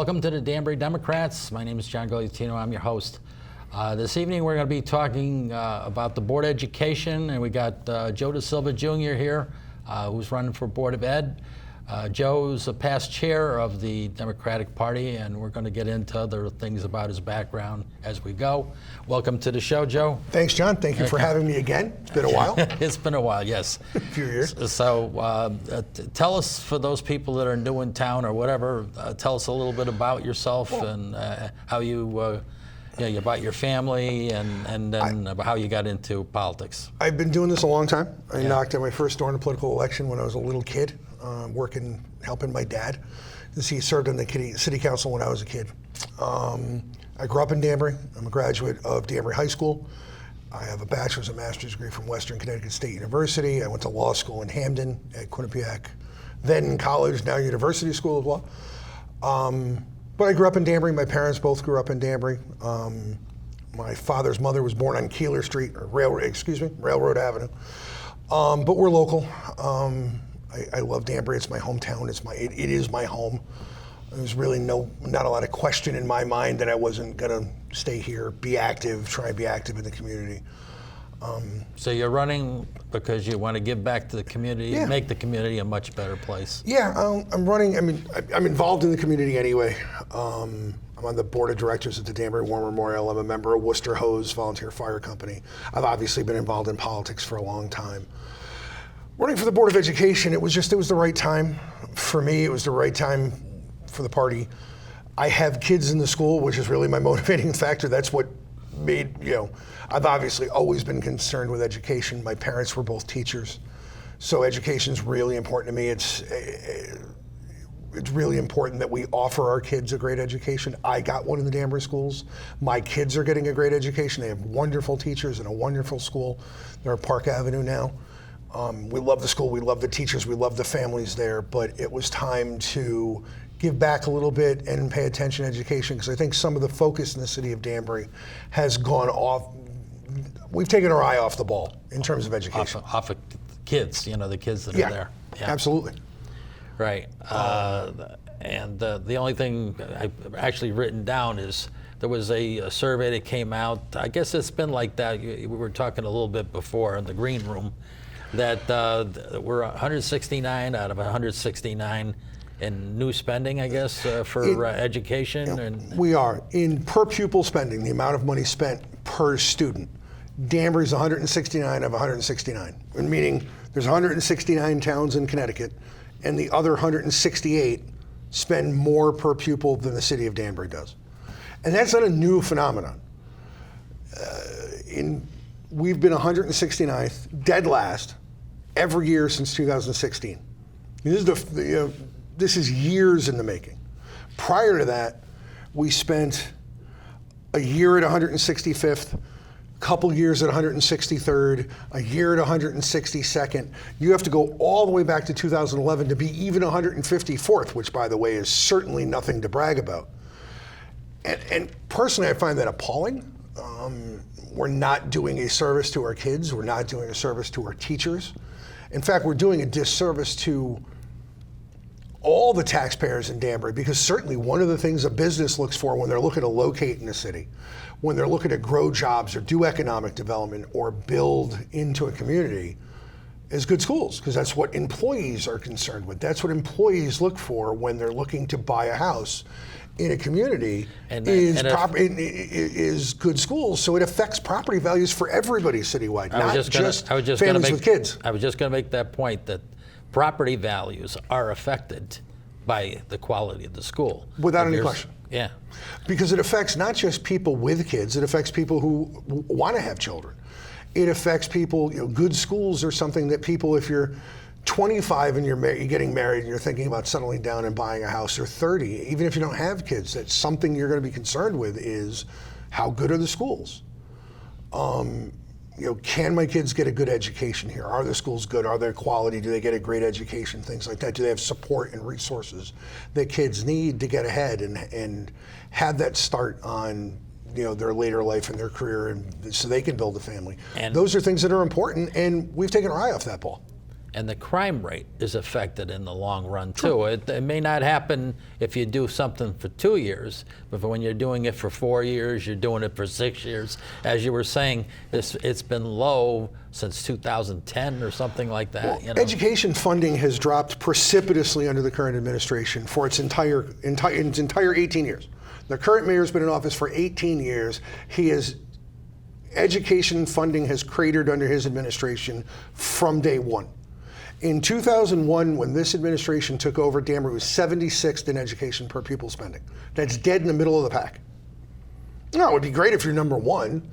Welcome to the Danbury Democrats. My name is John Gogliettino. I'm your host. This evening we're going to be talking about the Board of Education, and we got Joe DaSilva Jr. here, who's running for Board of Ed. Joe's a past chair of the Democratic Party, and we're going to get into other things about his background as we go. Welcome to the show, Joe. Thanks, John. Thank you for having me again. It's been a while. It's been a while, yes. A few years. So tell us, for those people that are new in town or whatever, tell us a little bit about yourself and how you, about your family and then about how you got into politics. I've been doing this a long time. I knocked on my first door in a political election when I was a little kid, helping my dad, because he served on the city council when I was a kid. I grew up in Danbury. I'm a graduate of Danbury High School. I have a bachelor's and master's degree from Western Connecticut State University. I went to law school in Hamden at Quinnipiac, then college, now University School of Law. But I grew up in Danbury. My parents both grew up in Danbury. My father's mother was born on Keeler Street, or Railroad Avenue. But we're local. I love Danbury. It's my hometown. It is my home. There's really not a lot of question in my mind that I wasn't gonna stay here, try and be active in the community. So you're running because you want to give back to the community, and make the community a much better place. Yeah, I'm running. I'm involved in the community anyway. I'm on the board of directors at the Danbury War Memorial. I'm a member of Worcester Hose Volunteer Fire Company. I've obviously been involved in politics for a long time. Running for the Board of Education, it was the right time for me. It was the right time for the party. I have kids in the school, which is really my motivating factor. That's what made, I've obviously always been concerned with education. My parents were both teachers, so education's really important to me. It's really important that we offer our kids a great education. I got one in the Danbury schools. My kids are getting a great education. They have wonderful teachers and a wonderful school. They're at Park Avenue now. We love the school, we love the teachers, we love the families there, but it was time to give back a little bit and pay attention to education, because I think some of the focus in the city of Danbury has gone off. We've taken our eye off the ball in terms of education. Off of kids, the kids that are there. Yeah, absolutely. Right. And the only thing I've actually written down is there was a survey that came out. I guess it's been like that. We were talking a little bit before in the green room that we're 169 out of 169 in new spending, I guess, for education. We are. In per pupil spending, the amount of money spent per student, Danbury's 169 of 169, meaning there's 169 towns in Connecticut, and the other 168 spend more per pupil than the city of Danbury does. And that's not a new phenomenon. We've been 169th, dead last, every year since 2016. This is years in the making. Prior to that, we spent a year at 165th, a couple years at 163rd, a year at 162nd. You have to go all the way back to 2011 to be even 154th, which, by the way, is certainly nothing to brag about. And personally, I find that appalling. We're not doing a service to our kids. We're not doing a service to our teachers. In fact, we're doing a disservice to all the taxpayers in Danbury, because certainly one of the things a business looks for when they're looking to locate in a city, when they're looking to grow jobs or do economic development or build into a community, is good schools, because that's what employees are concerned with. That's what employees look for when they're looking to buy a house in a community, is good schools. So it affects property values for everybody citywide, not just families with kids. I was just going to make that point, that property values are affected by the quality of the school. Without any question. Yeah. Because it affects not just people with kids, it affects people who want to have children. It affects people, good schools are something that people, if you're 25 and you're getting married and you're thinking about settling down and buying a house, or 30, even if you don't have kids, that's something you're going to be concerned with, is how good are the schools? Can my kids get a good education here? Are the schools good? Are they quality? Do they get a great education? Things like that. Do they have support and resources that kids need to get ahead and have that start on their later life and their career, and so they can build a family? And those are things that are important, and we've taken our eye off that ball. And the crime rate is affected in the long run, too. It may not happen if you do something for 2 years, but when you're doing it for 4 years, you're doing it for 6 years. As you were saying, it's been low since 2010 or something like that. Well, education funding has dropped precipitously under the current administration for its entire 18 years. The current mayor's been in office for 18 years. Education funding has cratered under his administration from day one. In 2001, when this administration took over, Danbury was 76th in education per pupil spending. That's dead in the middle of the pack. Now, it would be great if you're number one,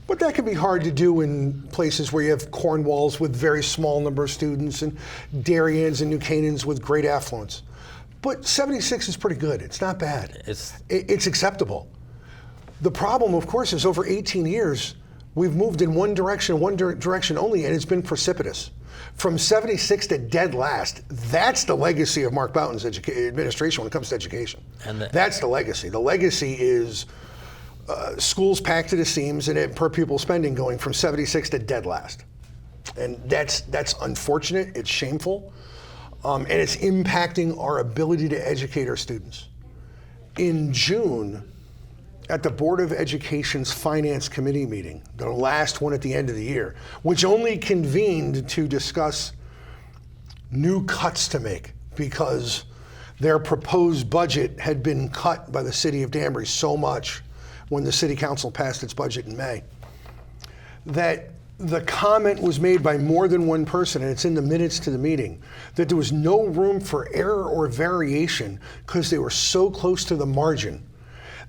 but that can be hard to do in places where you have Cornwalls with very small number of students and Dariens and New Canaans with great affluence. But 76 is pretty good. It's not bad. It's acceptable. The problem, of course, is over 18 years, we've moved in one direction only, and it's been precipitous. From 76 to dead last, that's the legacy of Mark Boughton's administration when it comes to education. That's the legacy. The legacy is schools packed to the seams and per pupil spending going from 76 to dead last. And that's unfortunate, it's shameful, and it's impacting our ability to educate our students. In June, at the Board of Education's Finance Committee meeting, the last one at the end of the year, which only convened to discuss new cuts to make because their proposed budget had been cut by the city of Danbury so much when the city council passed its budget in May, that the comment was made by more than one person, and it's in the minutes to the meeting, that there was no room for error or variation because they were so close to the margin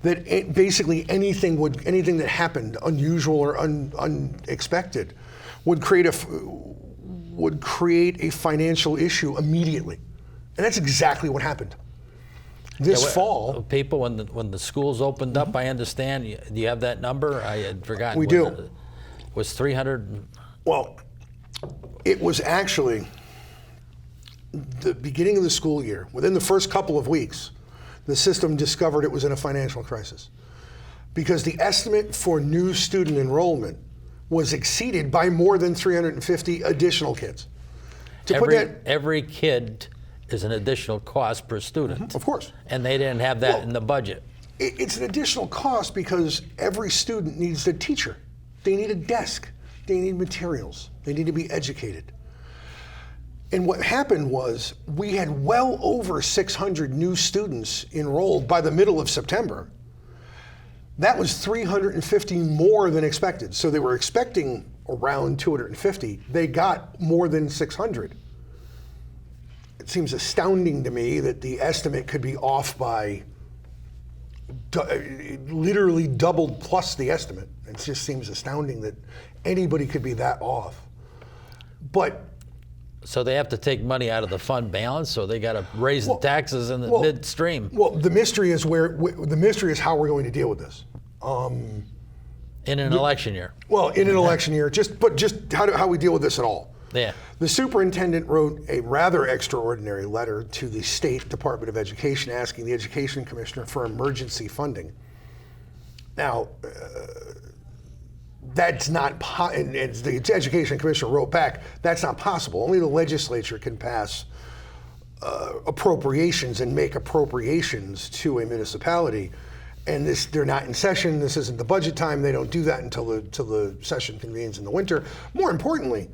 that basically anything that happened unusual or unexpected would create a financial issue immediately, and that's exactly what happened. This fall, people, when the schools opened up, I understand. Do you have that number? I had forgotten. We do. Was 300? Well, it was actually the beginning of the school year. Within the first couple of weeks, the system discovered it was in a financial crisis because the estimate for new student enrollment was exceeded by more than 350 additional kids. Every kid is an additional cost per student. Of course. And they didn't have that in the budget. It's an additional cost because every student needs a teacher. They need a desk. They need materials. They need to be educated. And what happened was we had well over 600 new students enrolled by the middle of September. That was 350 more than expected. So they were expecting around 250. They got more than 600. It seems astounding to me that the estimate could be off by literally doubled plus the estimate. It just seems astounding that anybody could be that off. So they have to take money out of the fund balance, so they got to raise the taxes in the midstream. Well, the mystery is how we're going to deal with this. In an election year. Well, in an election year, just how we deal with this at all. Yeah. The superintendent wrote a rather extraordinary letter to the State Department of Education asking the Education Commissioner for emergency funding. Now, that's not, and the Education Commissioner wrote back, that's not possible. Only the legislature can pass appropriations and make appropriations to a municipality. And they're not in session. This isn't the budget time. They don't do that until the session convenes in the winter. More importantly,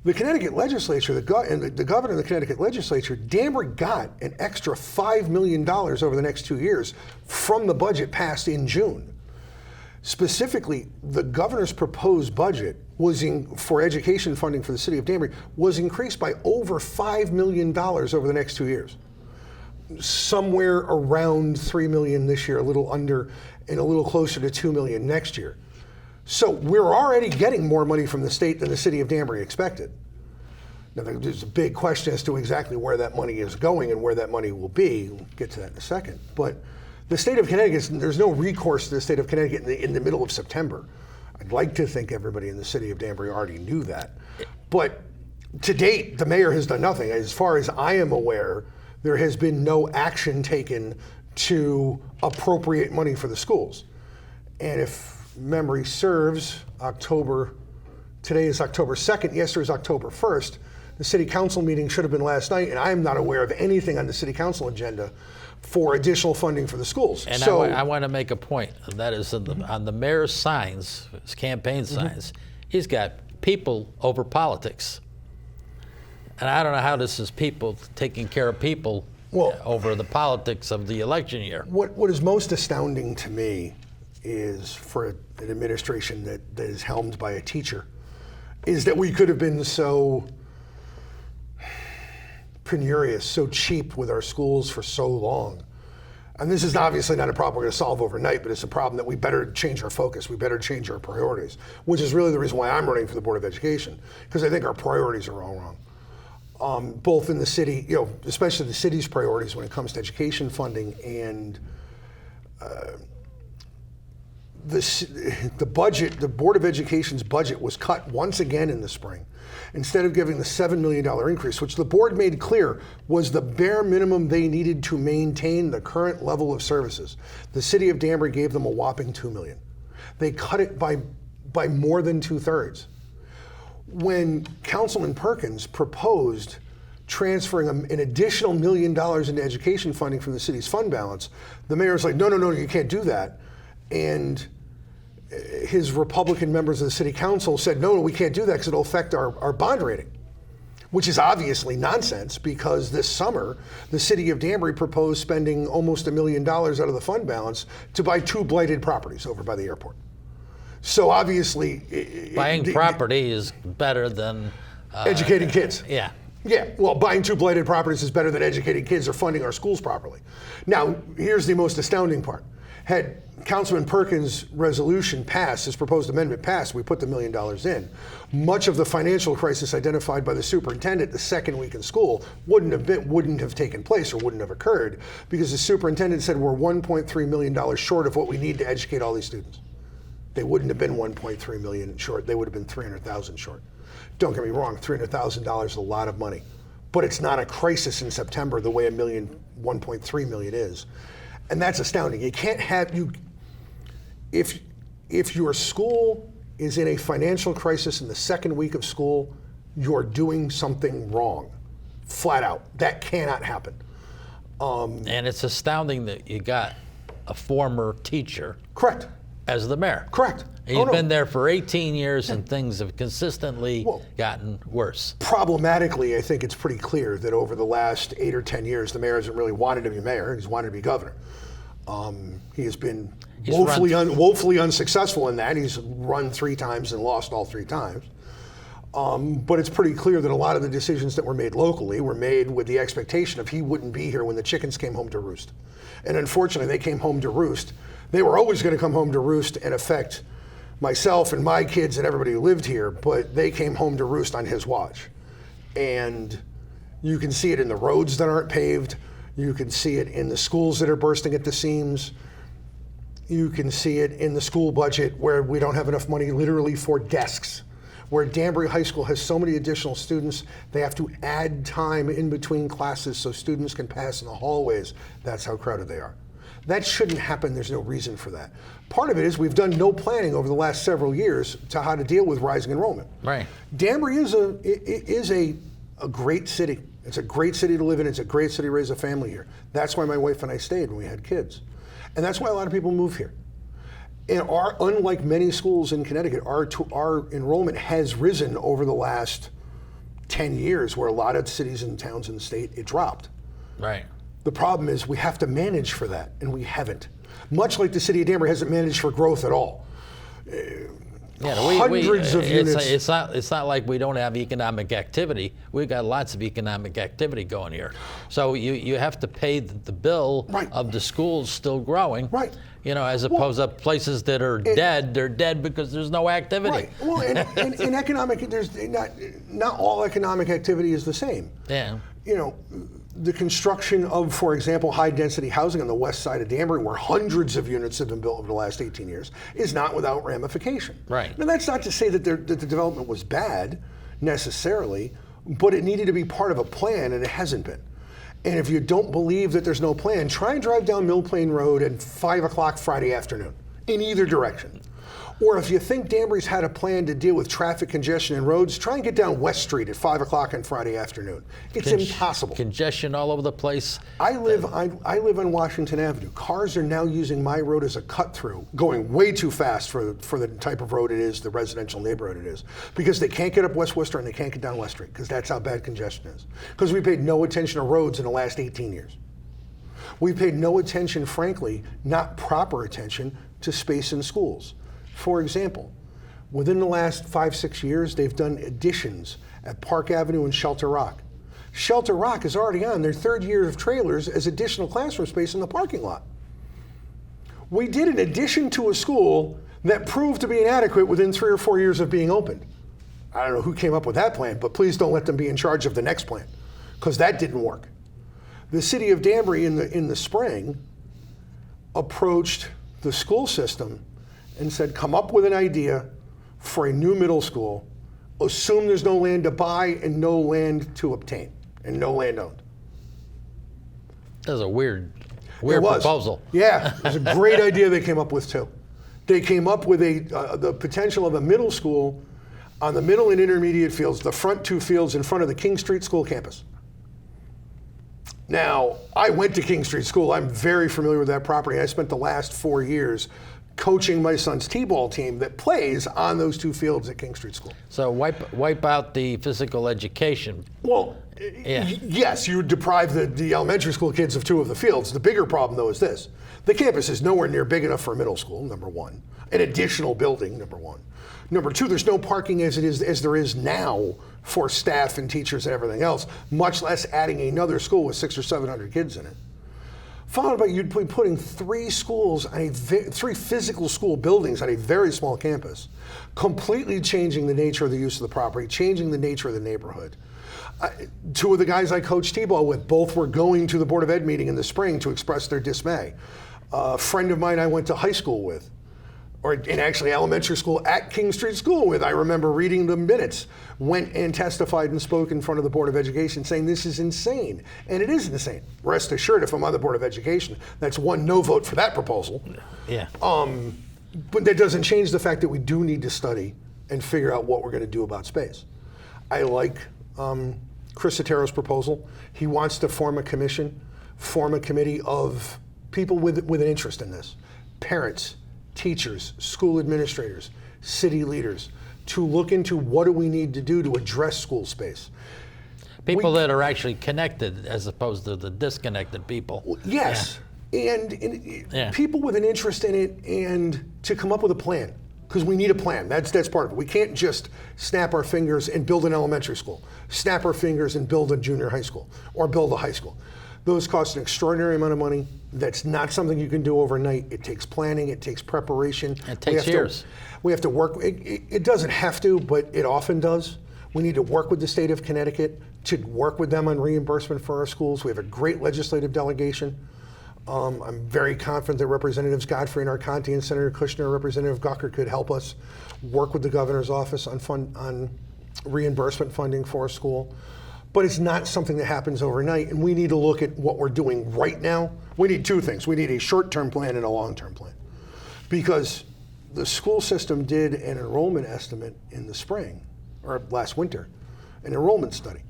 the Connecticut legislature, the governor of the Connecticut legislature, Danbury got an extra $5 million over the next 2 years from the budget passed in June. Specifically, the governor's proposed budget for education funding for the city of Danbury was increased by over $5 million over the next 2 years. Somewhere around $3 million this year, a little under, and a little closer to $2 million next year. So we're already getting more money from the state than the city of Danbury expected. Now, there's a big question as to exactly where that money is going and where that money will be. We'll get to that in a second. But the state of Connecticut, there's no recourse to the state of Connecticut in the middle of September. I'd like to think everybody in the city of Danbury already knew that. But to date, the mayor has done nothing. As far as I am aware, there has been no action taken to appropriate money for the schools. And if memory serves, today is October 2nd, yesterday is October 1st, The city council meeting should have been last night, and I am not aware of anything on the city council agenda for additional funding for the schools. And so, I want to make a point, and that is on the mayor's signs, his campaign signs, he's got people over politics. And I don't know how this is people taking care of people over the politics of the election year. What is most astounding to me is for an administration that is helmed by a teacher, is that we could have been so penurious, so cheap with our schools for so long. And this is obviously not a problem we're going to solve overnight, but it's a problem that we better change our focus, we better change our priorities, which is really the reason why I'm running for the Board of Education, because I think our priorities are all wrong. Both in the city, especially the city's priorities when it comes to education funding, and the budget, the Board of Education's budget was cut once again in the spring. Instead of giving the $7 million increase, which the board made clear was the bare minimum they needed to maintain the current level of services, the city of Danbury gave them a whopping $2 million. They cut it by more than 2/3. When Councilman Perkins proposed transferring an additional $1 million into education funding from the city's fund balance, the mayor's like, no, you can't do that. And his Republican members of the city council said, no, we can't do that because it'll affect our bond rating, which is obviously nonsense, because this summer, the city of Danbury proposed spending almost $1 million out of the fund balance to buy 2 blighted properties over by the airport. So obviously, buying property is better than educating kids. Yeah. Yeah, well, buying 2 blighted properties is better than educating kids or funding our schools properly. Now, here's the most astounding part. Had Councilman Perkins' resolution passed, his proposed amendment passed, we put the $1 million in. Much of the financial crisis identified by the superintendent the second week in school wouldn't have taken place or wouldn't have occurred, because the superintendent said we're $1.3 million short of what we need to educate all these students. They wouldn't have been $1.3 million short, they would have been $300,000 short. Don't get me wrong, $300,000 is a lot of money, but it's not a crisis in September the way $1.3 million is. And that's astounding. You can't have, if your school is in a financial crisis in the second week of school, you're doing something wrong, flat out. That cannot happen. And it's astounding that you got a former teacher. Correct. As the mayor. Correct. He's been there for 18 years and things have consistently gotten worse. Problematically, I think it's pretty clear that over the last 8 or 10 years, the mayor hasn't really wanted to be mayor, he's wanted to be governor. He has been woefully unsuccessful in that. He's run 3 times and lost all 3 times. But it's pretty clear that a lot of the decisions that were made locally were made with the expectation of he wouldn't be here when the chickens came home to roost. And unfortunately, they came home to roost. They were always going to come home to roost and affect myself and my kids and everybody who lived here, but they came home to roost on his watch. And you can see it in the roads that aren't paved. You can see it in the schools that are bursting at the seams. You can see it in the school budget where we don't have enough money literally for desks. Where Danbury High School has so many additional students, they have to add time in between classes so students can pass in the hallways. That's how crowded they are. That shouldn't happen. There's no reason for that. Part of it is we've done no planning over the last several years to how to deal with rising enrollment. Right. Danbury is a great city. It's a great city to live in. It's a great city to raise a family here. That's why my wife and I stayed when we had kids. And that's why a lot of people move here. And unlike many schools in Connecticut, our enrollment has risen over the last 10 years, where a lot of cities and towns in the state, it dropped. Right. The problem is we have to manage for that, and we haven't. Much like the city of Danbury hasn't managed for growth at all. Hundreds of units. It's not like we don't have economic activity. We've got lots of economic activity going here. So you have to pay the bill of the schools still growing. Right. As opposed to places that are dead. They're dead because there's no activity. Right. Well, in economic, there's not all economic activity is the same. Yeah. The construction of, for example, high-density housing on the west side of Danbury, where hundreds of units have been built over the last 18 years, is not without ramification. Right. Now, that's not to say that the development was bad, necessarily, but it needed to be part of a plan, and it hasn't been. And if you don't believe that there's no plan, try and drive down Mill Plain Road at 5 o'clock Friday afternoon, in either direction. Or if you think Danbury's had a plan to deal with traffic congestion and roads, try and get down West Street at 5 o'clock on Friday afternoon. It's impossible. Congestion all over the place. I live on Washington Avenue. Cars are now using my road as a cut-through, going way too fast for the type of road it is, the residential neighborhood it is, because they can't get up West Worcester and they can't get down West Street, because that's how bad congestion is. Because we paid no attention to roads in the last 18 years. We paid no attention, frankly, not proper attention, to space in schools. For example, within the last 5-6 years, they've done additions at Park Avenue and Shelter Rock. Shelter Rock is already on their 3rd year of trailers as additional classroom space in the parking lot. We did an addition to a school that proved to be inadequate within 3 or 4 years of being opened. I don't know who came up with that plan, but please don't let them be in charge of the next plan, because that didn't work. The city of Danbury in the spring approached the school system and said, come up with an idea for a new middle school, assume there's no land to buy and no land to obtain, and no land owned. That was a weird proposal. Yeah, it was a great idea they came up with too. They came up with the potential of a middle school on the middle and intermediate fields, the front 2 fields in front of the King Street School campus. Now, I went to King Street School. I'm very familiar with that property. I spent the last 4 years coaching my son's t-ball team that plays on those 2 fields at King Street School. So wipe out the physical education. Well, yes, you deprive the elementary school kids of 2 of the fields. The bigger problem, though, is this. The campus is nowhere near big enough for a middle school, number one. An additional building, number one. Number 2, there's no parking as there is now for staff and teachers and everything else, much less adding another school with 600 or 700 kids in it. Followed by you'd be putting 3 schools on 3 physical school buildings on a very small campus, completely changing the nature of the use of the property, changing the nature of the neighborhood. 2 of the guys I coached t-ball with, both were going to the Board of Ed meeting in the spring to express their dismay. A friend of mine I went to high school with, and actually elementary school at King Street School with, I remember reading the minutes, went and testified and spoke in front of the Board of Education saying this is insane. And it is insane. Rest assured, if I'm on the Board of Education, that's 1 no vote for that proposal. Yeah. But that doesn't change the fact that we do need to study and figure out what we're going to do about space. I like Chris Sotero's proposal. He wants to form a committee of people with an interest in this. Parents, teachers, school administrators, city leaders, to look into what do we need to do to address school space. People that are actually connected as opposed to the disconnected people. Yes, yeah. And people with an interest in it, and to come up with a plan, because we need a plan. That's part of it. We can't just snap our fingers and build an elementary school, snap our fingers and build a junior high school, or build a high school. Those cost an extraordinary amount of money. That's not something you can do overnight. It takes planning, it takes preparation. It takes years. We have to work, it doesn't have to, but it often does. We need to work with the state of Connecticut to work with them on reimbursement for our schools. We have a great legislative delegation. I'm very confident that Representatives Godfrey and Arconti and Senator Kushner, Representative Gucker could help us work with the governor's office on reimbursement funding for a school. But it's not something that happens overnight, and we need to look at what we're doing right now. We need 2 things. We need a short-term plan and a long-term plan. Because the school system did an enrollment estimate in the spring, or last winter, an enrollment study.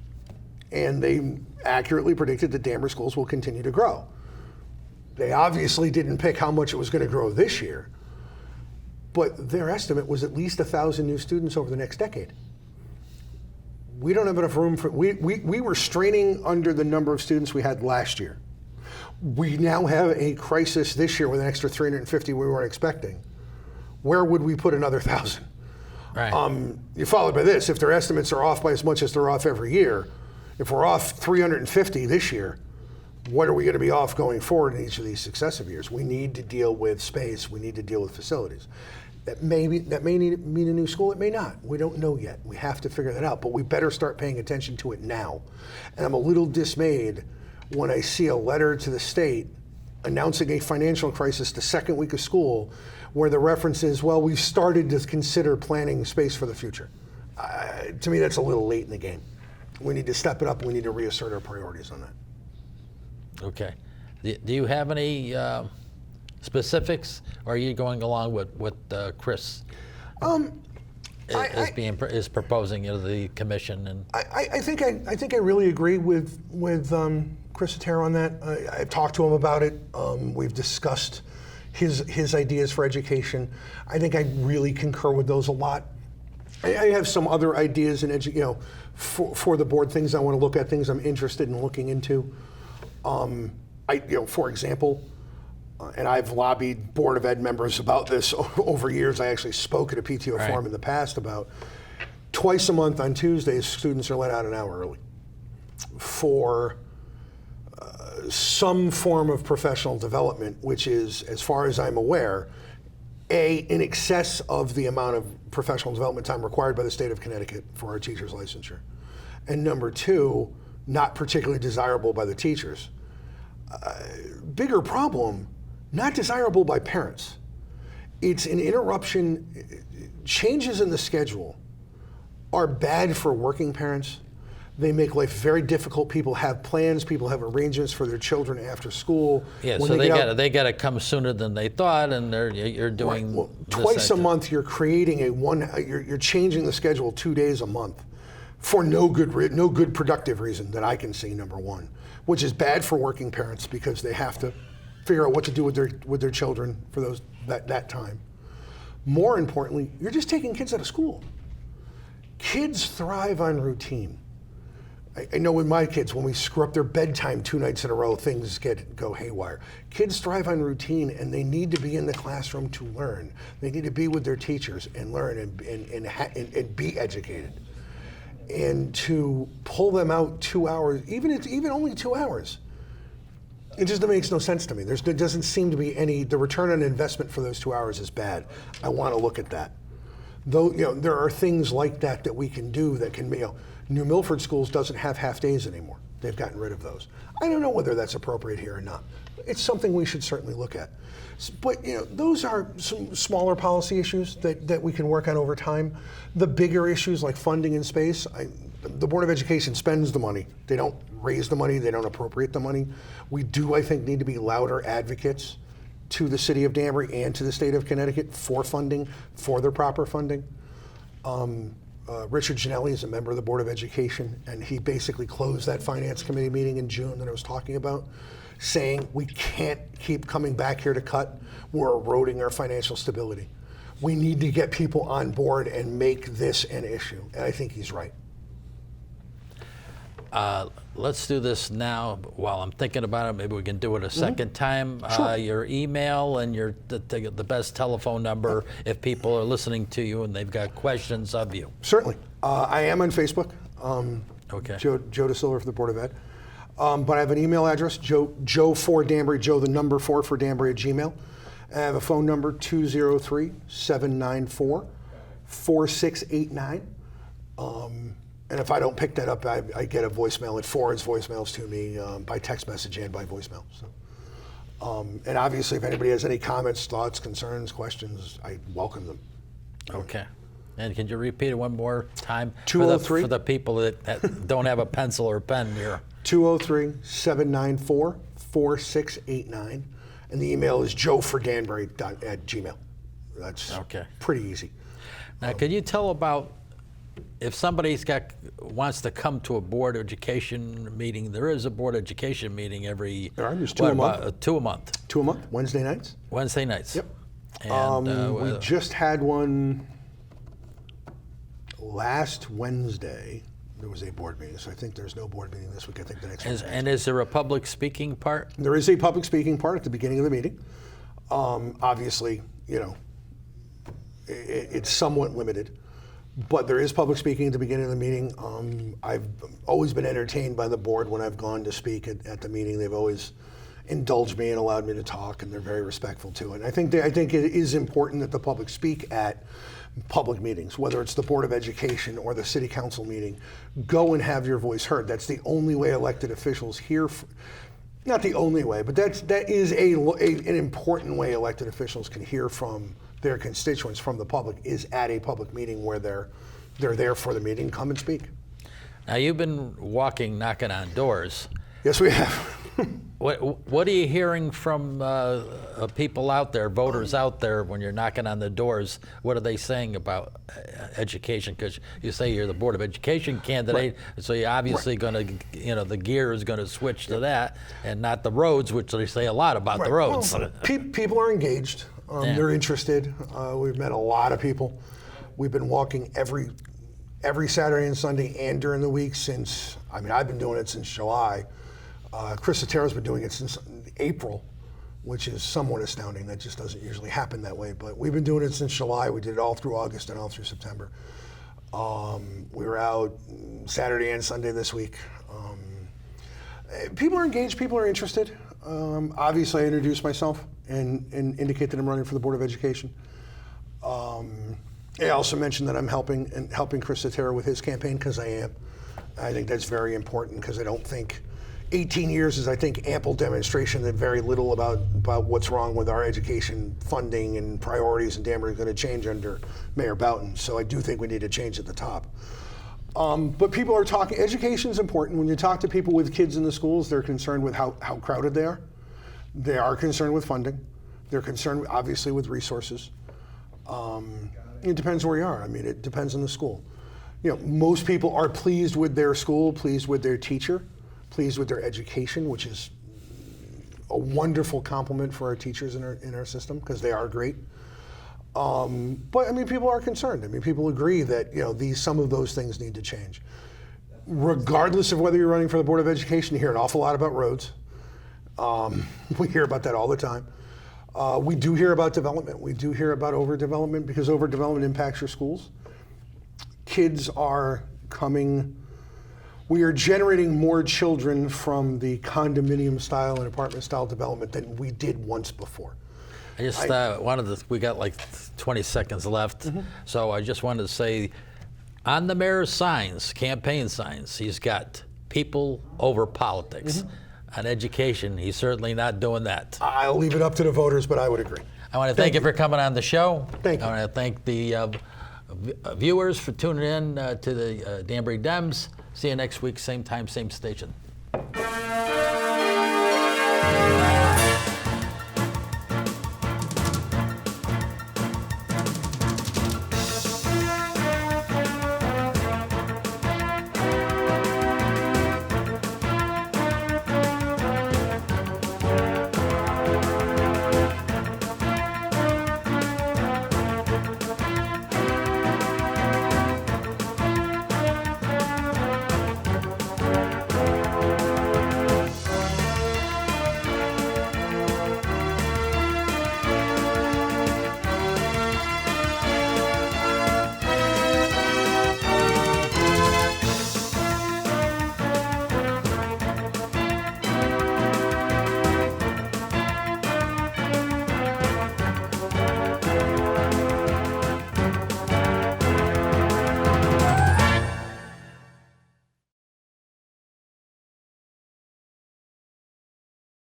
And they accurately predicted that Danbury schools will continue to grow. They obviously didn't pick how much it was going to grow this year, but their estimate was at least 1,000 new students over the next decade. We don't have enough room for, we were straining under the number of students we had last year. We now have a crisis this year with an extra 350 we weren't expecting. Where would we put another 1,000? Right. You followed by this, if their estimates are off by as much as they're off every year, if we're off 350 this year, what are we going to be off going forward in each of these successive years? We need to deal with space, we need to deal with facilities. That may mean a new school, it may not. We don't know yet. We have to figure that out, but we better start paying attention to it now. And I'm a little dismayed when I see a letter to the state announcing a financial crisis the second week of school, where the reference is, well, we've started to consider planning space for the future. To me, that's a little late in the game. We need to step it up, and we need to reassert our priorities on that. Okay. Do you have any specifics, or are you going along with what Chris is proposing to the commission? And I think I really agree with Chris Otero on that. I've talked to him about it. We've discussed his ideas for education. I think I really concur with those a lot. I have some other ideas in for the board, things I want to look at, things I'm interested in looking into. For example, and I've lobbied Board of Ed members about this over years. I actually spoke at a PTO forum in the past about twice a month on Tuesdays, students are let out an hour early for some form of professional development, which is, as far as I'm aware, in excess of the amount of professional development time required by the state of Connecticut for our teachers' licensure. And number two, not particularly desirable by the teachers. Bigger problem, not desirable by parents. It's an interruption. Changes in the schedule are bad for working parents. They make life very difficult. People have plans. People have arrangements for their children after school. Yeah, so they got to come sooner than they thought, and you're doing right. Well, twice a month. You're creating you're changing the schedule 2 days a month for no good productive reason that I can see. Number one, which is bad for working parents because they have to figure out what to do with their children for that time. More importantly, you're just taking kids out of school. Kids thrive on routine. I know with my kids, when we screw up their bedtime 2 nights in a row, things go haywire. Kids thrive on routine, and they need to be in the classroom to learn. They need to be with their teachers and learn and be educated. And to pull them out 2 hours, even only 2 hours, it just makes no sense to me. There doesn't seem to be the return on investment for those 2 hours is bad. I want to look at that. Though there are things like that we can do that can New Milford Schools doesn't have half days anymore. They've gotten rid of those. I don't know whether that's appropriate here or not. It's something we should certainly look at. But those are some smaller policy issues that we can work on over time. The bigger issues like funding and space, the Board of Education spends the money. They don't raise the money. They don't appropriate the money. We do, I think, need to be louder advocates to the city of Danbury and to the state of Connecticut for funding, for their proper funding. Richard Ginelli is a member of the Board of Education, and he basically closed that Finance Committee meeting in June that I was talking about, saying we can't keep coming back here to cut. We're eroding our financial stability. We need to get people on board and make this an issue, and I think he's right. Let's do this now. While I'm thinking about it, maybe we can do it a second time. Sure. Your email and the best telephone number if people are listening to you and they've got questions of you. Certainly. I am on Facebook. Okay. Joe DaSilva for the Board of Ed. But I have an email address, Joe for Danbury, Joe the number 4 for Danbury at Gmail. I have a phone number, 203-794-4689. And if I don't pick that up, I get a voicemail. It forwards voicemails to me by text message and by voicemail. So, and obviously, if anybody has any comments, thoughts, concerns, questions, I welcome them. Okay. And can you repeat it one more time 203 for the people that don't have a pencil or pen here? 203-794-4689. And the email is joefordanbury@gmail. That's pretty easy. Now, could you tell about if somebody's wants to come to a board education meeting? There is a board education meeting there's two a month. 2 a month. 2 a month, Wednesday nights. Wednesday nights. Yep. And we just had one last Wednesday. There was a board meeting, so I think there's no board meeting this week. I think the next one. And is there a public speaking part? There is a public speaking part at the beginning of the meeting. Obviously, it's somewhat limited. But there is public speaking at the beginning of the meeting. I've always been entertained by the board when I've gone to speak at the meeting. They've always indulged me and allowed me to talk, and they're very respectful to it. I think it is important that the public speak at public meetings, whether it's the Board of Education or the City Council meeting. Go and have your voice heard. That's the only way elected officials hear. Not the only way, but that is an important way elected officials can hear from their constituents, from the public, is at a public meeting where they're there for the meeting. Come and speak. Now, you've been knocking on doors. Yes, we have. What are you hearing from people out there, voters out there, when you're knocking on the doors? What are they saying about education? Because you say you're the Board of Education candidate, so you're obviously going to, the gear is going to switch to that, and not the roads, which they say a lot about the roads. Well, people are engaged. They're interested. We've met a lot of people. We've been walking every Saturday and Sunday and during the week since, I've been doing it since July. Chris Sotero's been doing it since April, which is somewhat astounding. That just doesn't usually happen that way. But we've been doing it since July. We did it all through August and all through September. We were out Saturday and Sunday this week. People are engaged. People are interested. Obviously, I introduced myself and indicate that I'm running for the Board of Education. I also mentioned that I'm helping Chris Sotero with his campaign, because I am. I think that's very important, because I don't think 18 years is, ample demonstration that very little about what's wrong with our education funding and priorities in Danbury is going to change under Mayor Boughton. So I do think we need to change at the top. But people are talking, education is important. When you talk to people with kids in the schools, they're concerned with how crowded they are. They are concerned with funding. They're concerned, obviously, with resources. It depends where you are. It depends on the school. Most people are pleased with their school, pleased with their teacher, pleased with their education, which is a wonderful compliment for our teachers in our system, because they are great. But people are concerned. People agree that some of those things need to change. Regardless of whether you're running for the Board of Education, you hear an awful lot about roads. We hear about that all the time. We do hear about development. We do hear about overdevelopment, because overdevelopment impacts your schools. Kids are coming. We are generating more children from the condominium style and apartment style development than we did once before. I just we got like 20 seconds left, so I just wanted to say, on the mayor's signs, campaign signs, he's got people over politics. On education, he's certainly not doing that. I'll leave it up to the voters, but I would agree. I want to thank you for coming on the show. Thank you. I want to thank the viewers for tuning in to the Danbury Dems. See you next week, same time, same station.